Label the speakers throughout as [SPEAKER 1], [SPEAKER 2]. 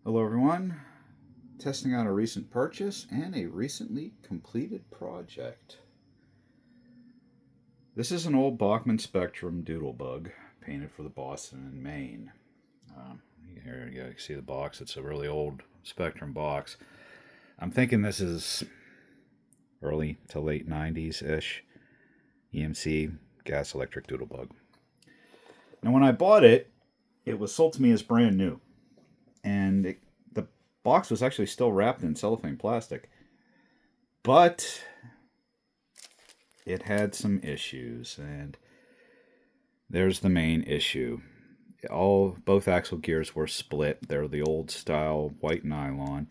[SPEAKER 1] Hello everyone, testing out a recent purchase and a recently completed project. This is an old Bachmann Spectrum Doodlebug painted for the Boston and Maine. Here you can see the box. It's a really old Spectrum box. I'm thinking this is early to late 90s-ish EMC gas electric Doodlebug. Now when I bought it, it was sold to me as brand new. And the box was actually still wrapped in cellophane plastic. But it had some issues, and there's the main issue. Both axle gears were split. They're the old style white nylon.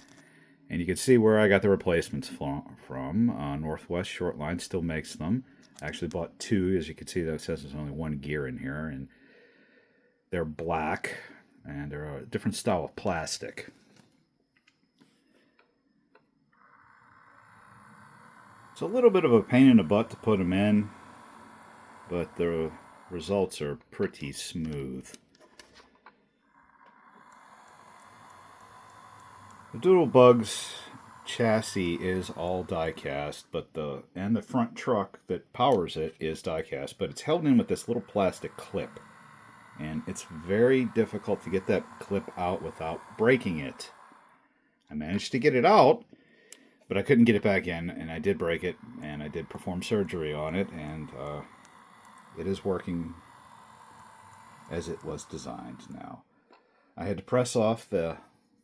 [SPEAKER 1] And you can see where I got the replacements from. Northwest Shortline still makes them. I actually bought two. As you can see, that says there's only one gear in here. And they're black. And they're a different style of plastic. It's a little bit of a pain in the butt to put them in, but the results are pretty smooth. The Doodlebug's chassis is all die-cast, but the front truck that powers it is die-cast, but it's held in with this little plastic clip. And it's very difficult to get that clip out without breaking it. I managed to get it out, but I couldn't get it back in, and I did break it, and I did perform surgery on it, and it is working as it was designed now. I had to press off the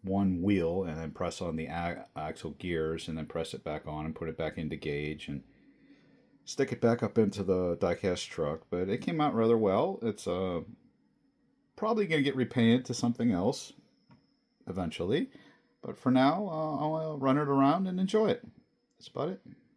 [SPEAKER 1] one wheel and then press on the axle gears and then press it back on and put it back into gauge and stick it back up into the die-cast truck, but it came out rather well. It's probably going to get repainted to something else eventually. But for now, I'll run it around and enjoy it. That's about it.